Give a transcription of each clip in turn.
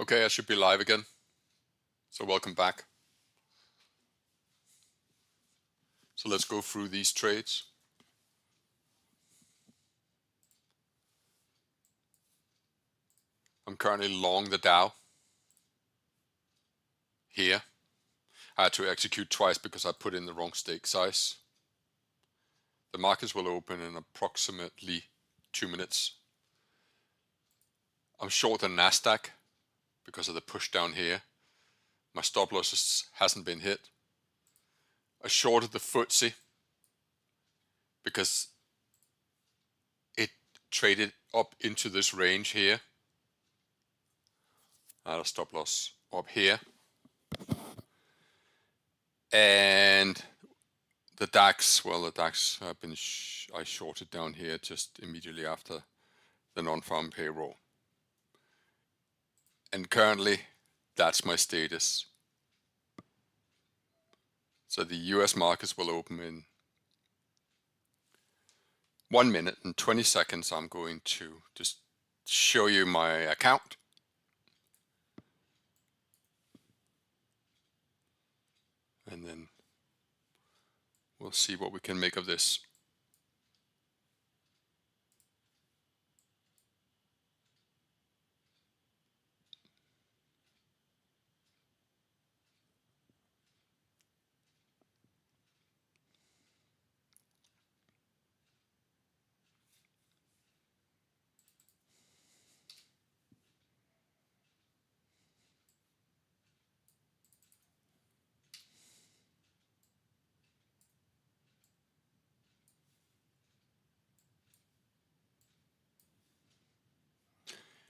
Okay, I should be live again. So welcome back. So let's go through these trades. I'm currently long the Dow here. I had to execute twice because I put in the wrong stake size. The markets will open in approximately 2 minutes. I'm short the Nasdaq because of the push down here. My stop losses hasn't been hit. I shorted the FTSE because it traded up into this range here. I had a stop loss up here. And the DAX, well, the DAX have been I shorted down here just immediately after the non-farm payroll. And currently, that's my status. So the US markets will open in 1 minute and 20 seconds. I'm going to just show you my account. And then we'll see what we can make of this.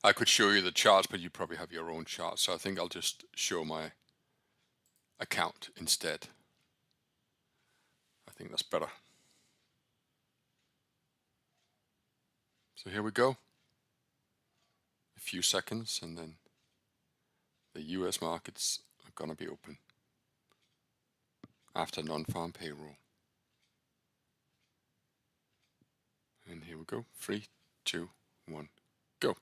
I could show you the charts, but you probably have your own charts. So I think I'll just show my account instead. I think that's better. So here we go. A few seconds and then the US markets are going to be open after non-farm payroll. And here we go. 3, 2, 1, go.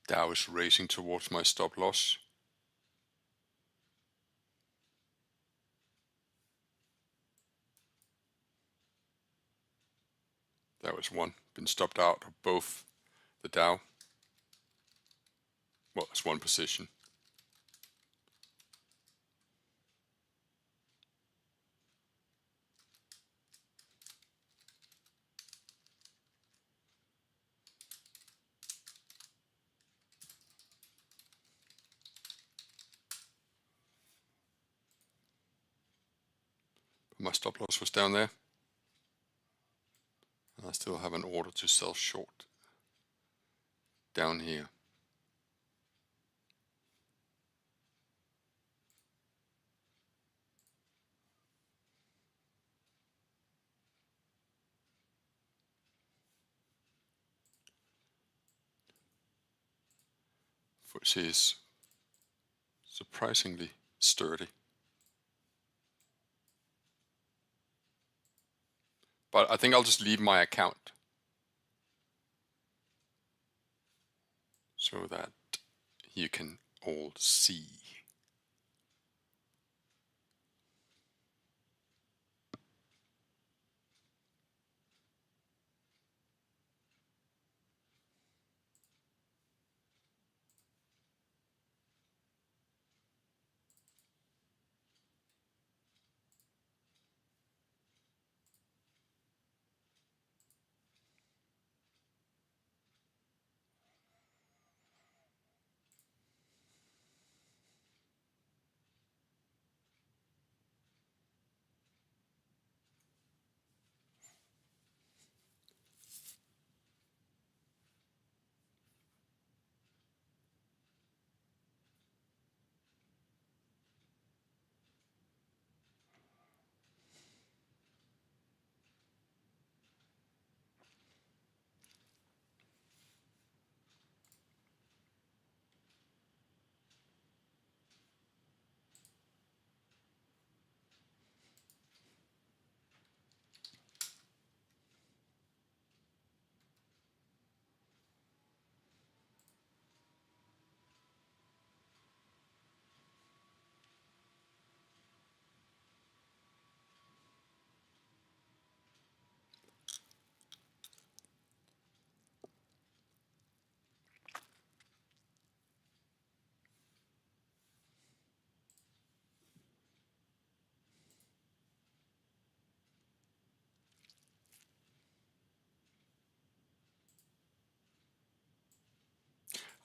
Dow is racing towards my stop loss. That was one. Been stopped out of both the Dow. Well, that's one position. But my stop loss was down there. And I still have an order to sell short down here. FTSE is surprisingly sturdy. But I think I'll just leave my account so that you can all see.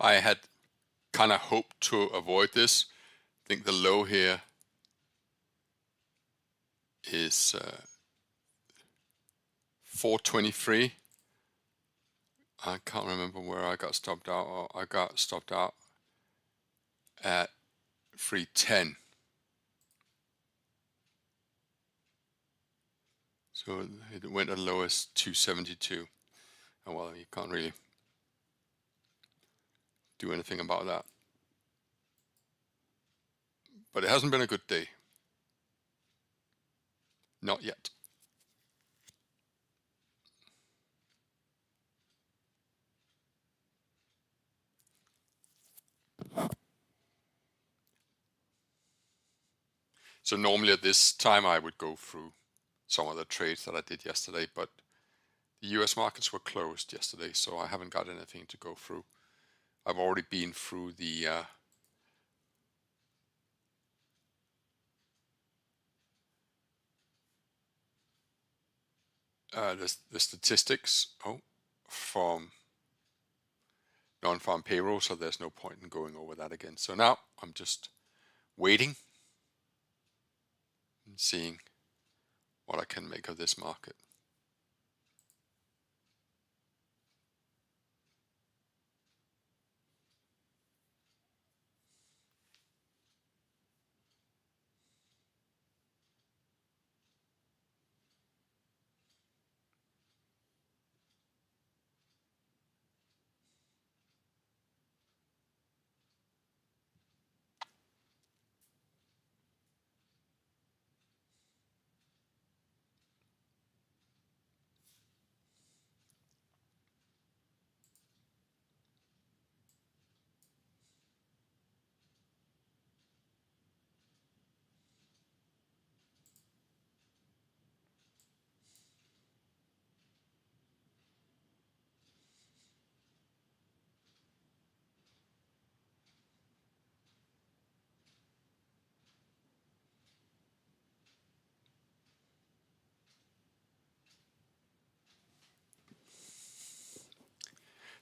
I had kind of hoped to avoid this. I think the low here is 423. I can't remember where I got stopped out, or I got stopped out at 310. So it went as low as 272. And well, you can't really do anything about that. But it hasn't been a good day. Not yet. So normally at this time I would go through some of the trades that I did yesterday, but the US markets were closed yesterday, so I haven't got anything to go through. I've already been through the statistics from non-farm payroll, so there's no point in going over that again. So now I'm just waiting and seeing what I can make of this market.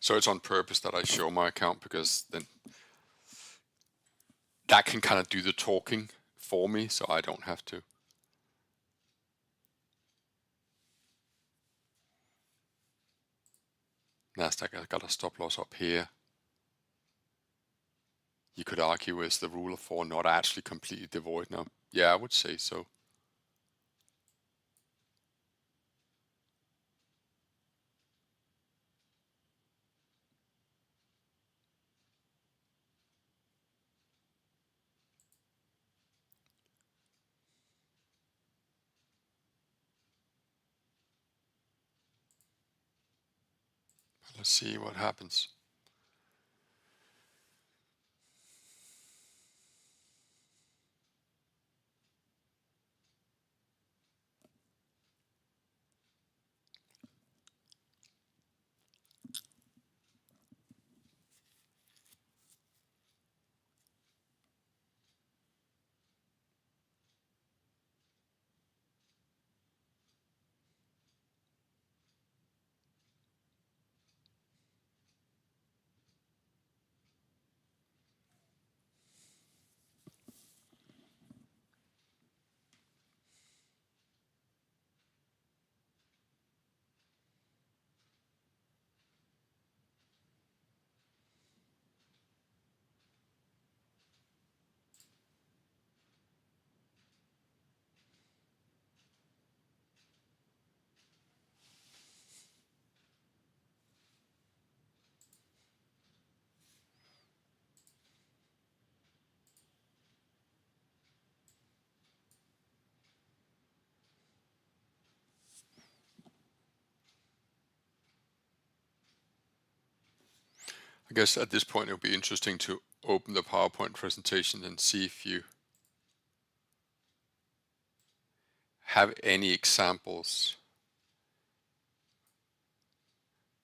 So it's on purpose that I show my account, because then that can kind of do the talking for me, so I don't have to. Nasdaq, I got a stop loss up here. You could argue, is the rule of 4 not actually completely devoid now? Yeah, I would say so. Let's see what happens. I guess at this point it would be interesting to open the PowerPoint presentation and see if you have any examples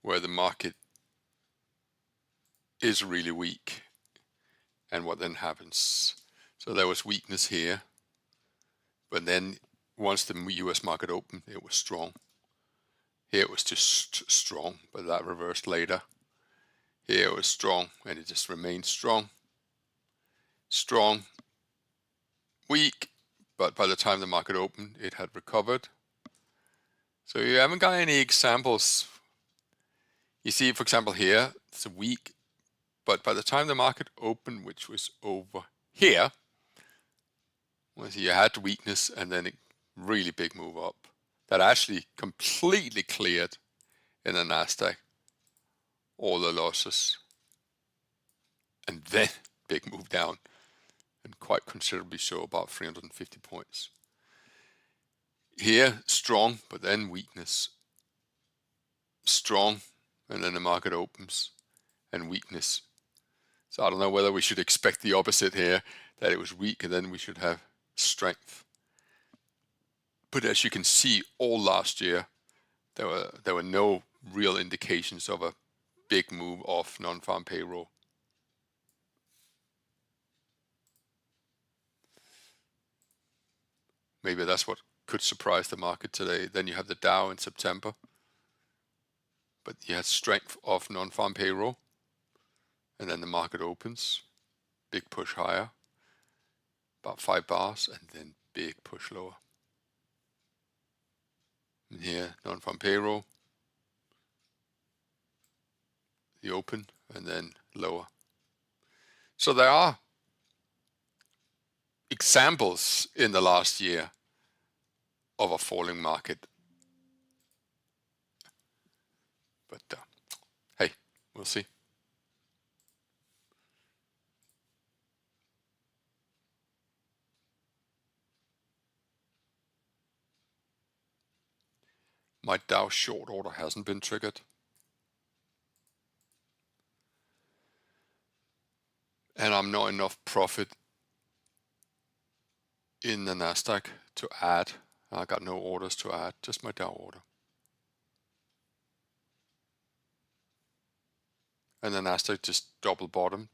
where the market is really weak and what then happens. So there was weakness here, but then once the US market opened, it was strong. Here it was just strong, but that reversed later. Here it was strong, and it just remained strong. Strong, weak, but by the time the market opened, it had recovered. So you haven't got any examples. You see, for example, here, it's a weak, but by the time the market opened, which was over here, you had weakness and then a really big move up that actually completely cleared in the Nasdaq all the losses, and then big move down, and quite considerably so, about 350 points. Here, strong, but then weakness. Strong, and then the market opens, and weakness. So I don't know whether we should expect the opposite here, that it was weak and then we should have strength. But as you can see, all last year, there were no real indications of a big move off non-farm payroll. Maybe that's what could surprise the market today. Then you have the Dow in September, but you had strength off non-farm payroll, and then the market opens, big push higher, about 5 bars, and then big push lower. And here, non-farm payroll, the open, and then lower. So there are examples in the last year of a falling market. But hey, we'll see. My Dow short order hasn't been triggered. And I'm not enough profit in the Nasdaq to add. I got no orders to add, just my Dow order. And the Nasdaq just double bottomed.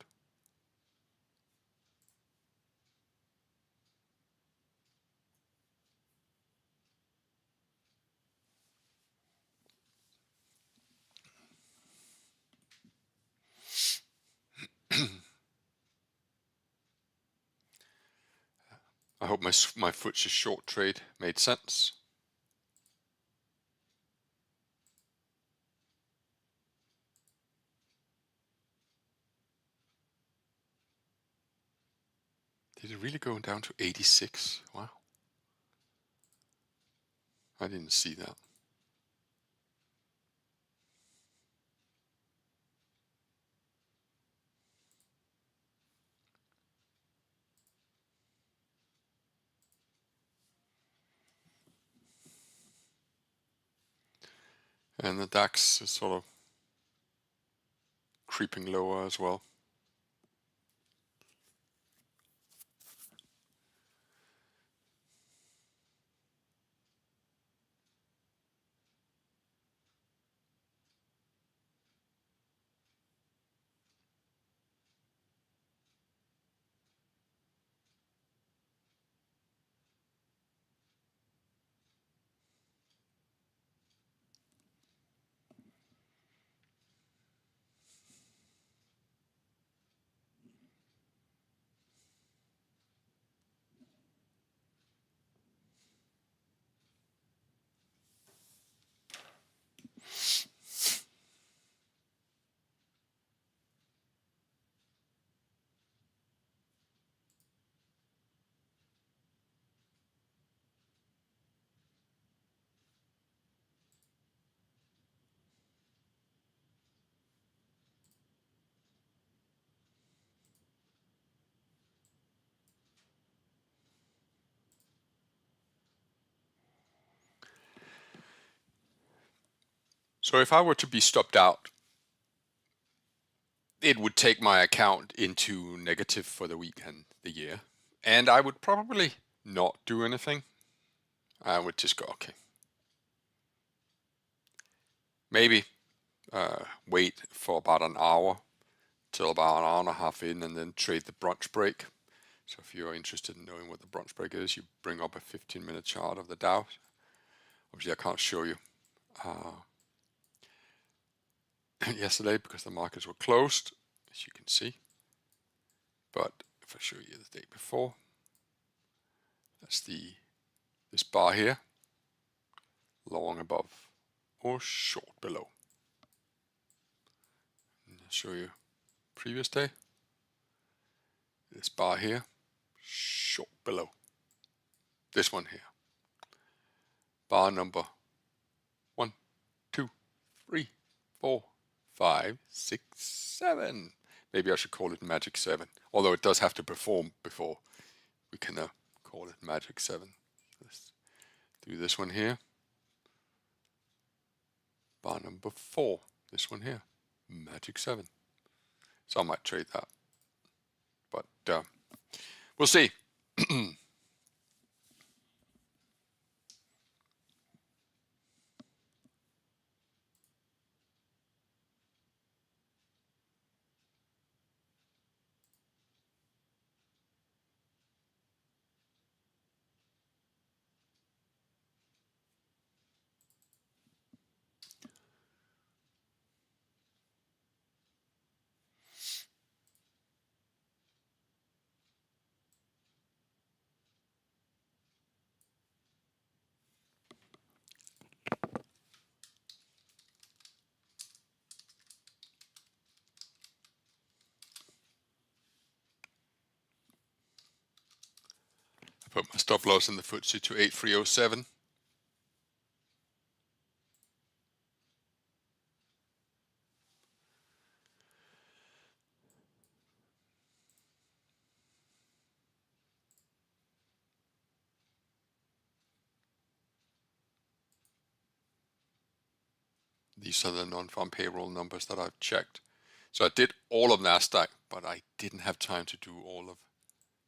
I hope my FTSE short trade made sense. Did it really go down to 86? Wow. I didn't see that. And the DAX is sort of creeping lower as well. So if I were to be stopped out, it would take my account into negative for the week and the year. And I would probably not do anything. I would just go, okay. Maybe wait for about an hour till about an hour and a half in, and then trade the brunch break. So if you're interested in knowing what the brunch break is, you bring up a 15-minute chart of the Dow. Obviously, I can't show you. yesterday because the markets were closed, as you can see. But if I show you the day before, that's this bar here, long above or short below. And I'll show you previous day, this bar here, short below. This one here, bar number 1, 2, 3, 4, 5, 6, 7. Maybe I should call it Magic 7, although it does have to perform before we can call it Magic 7. Let's do this one here. Bar number 4, this one here, Magic 7. So I might trade that, but we'll see. Put my stop loss in the FTSE to 8307. These are the non-farm payroll numbers that I've checked. So I did all of NASDAQ, but I didn't have time to do all of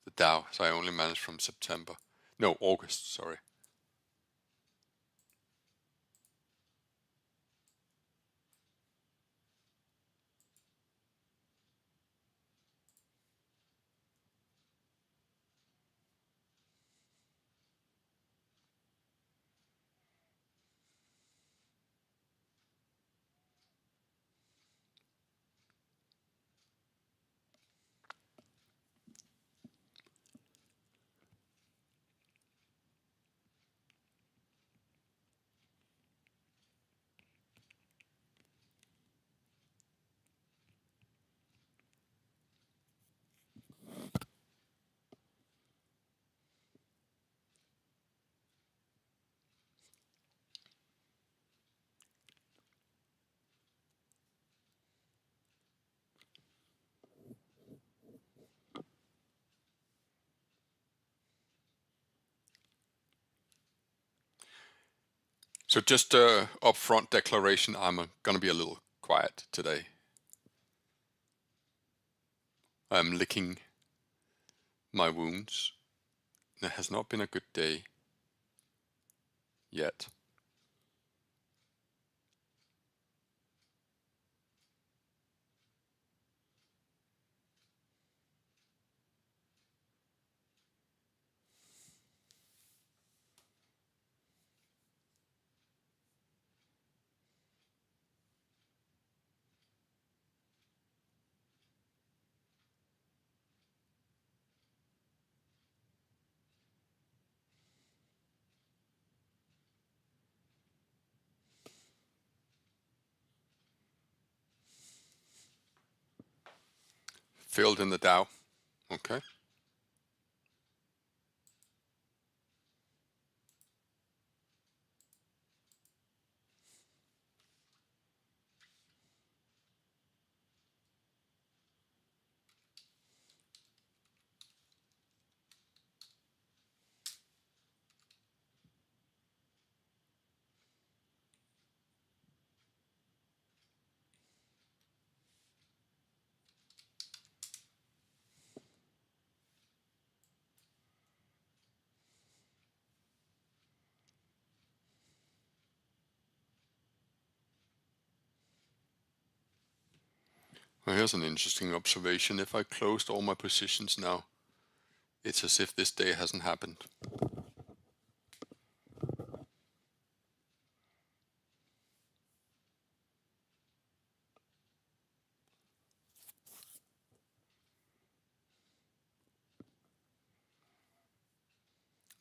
the Dow. So I only managed from August, sorry. So just a upfront declaration, I'm going to be a little quiet today. I'm licking my wounds. It has not been a good day yet. Filled in the Dow. Okay. Well, here's an interesting observation. If I closed all my positions now, it's as if this day hasn't happened.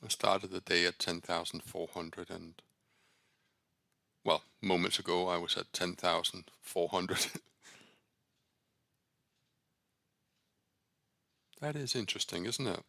I started the day at 10,400 and, well, moments ago I was at 10,400. That is interesting, isn't it?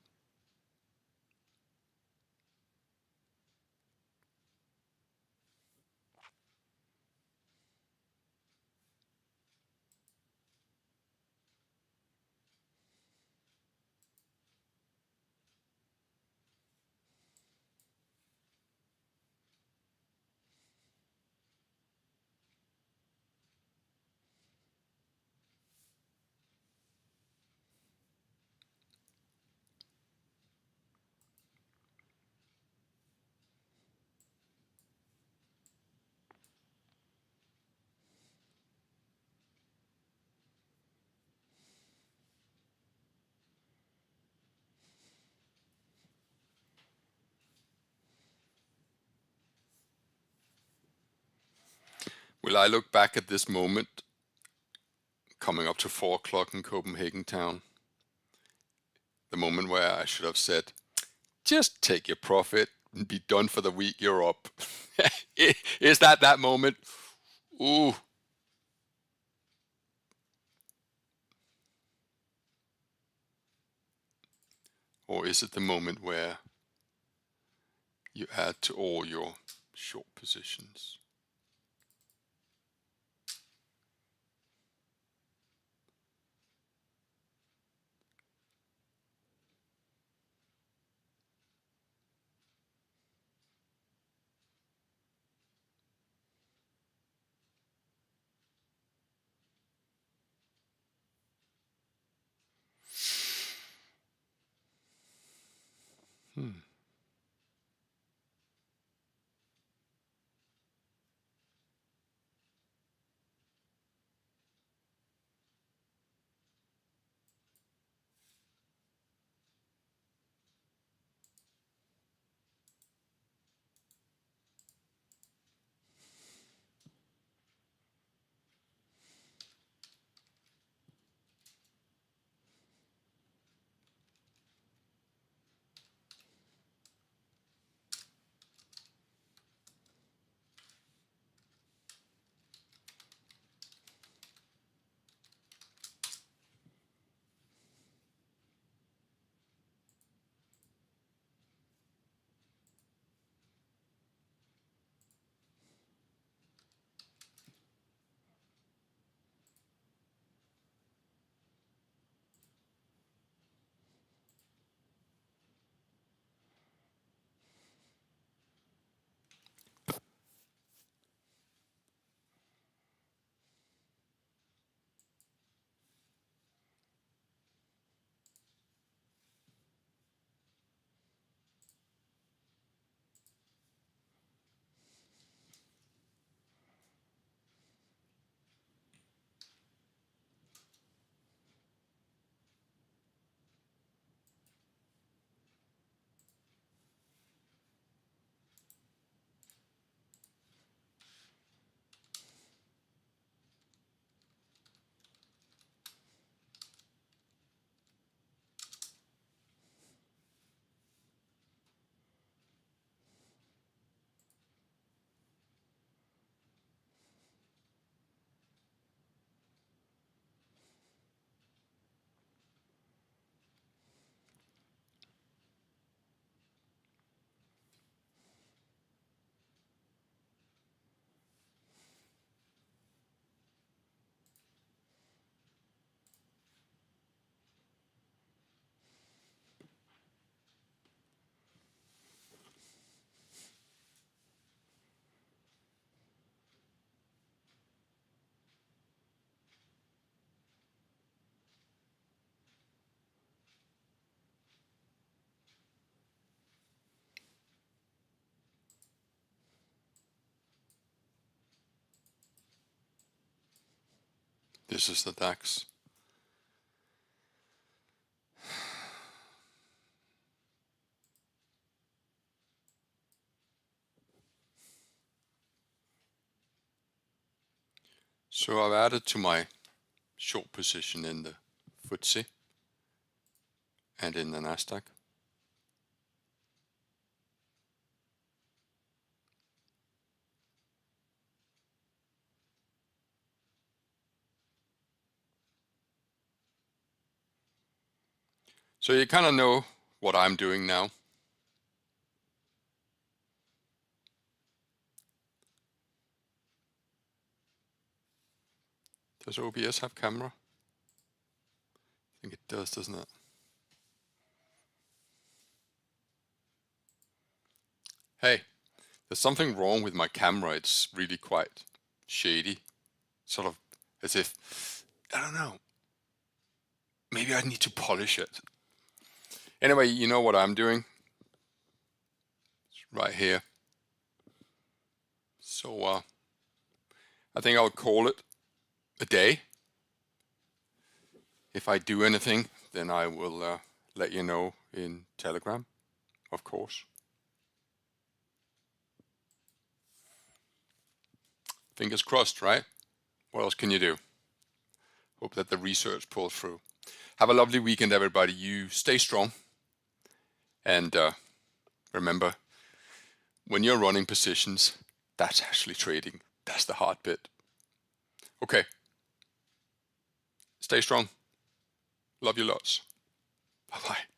Will I look back at this moment coming up to 4 o'clock in Copenhagen town? The moment where I should have said, just take your profit and be done for the week, you're up. Is that moment? Ooh. Or is it the moment where you add to all your short positions? Hmm. This is the DAX. So I've added to my short position in the FTSE and in the Nasdaq. So you kind of know what I'm doing now. Does OBS have camera? I think it does, doesn't it? Hey, there's something wrong with my camera. It's really quite shady. Sort of as if, I don't know, maybe I need to polish it. Anyway, you know what I'm doing? It's right here. So I think I'll call it a day. If I do anything, then I will let you know in Telegram, of course. Fingers crossed, right? What else can you do? Hope that the research pulls through. Have a lovely weekend, everybody. You stay strong. And remember, when you're running positions, that's actually trading. That's the hard bit. Okay. Stay strong. Love you lots. Bye-bye.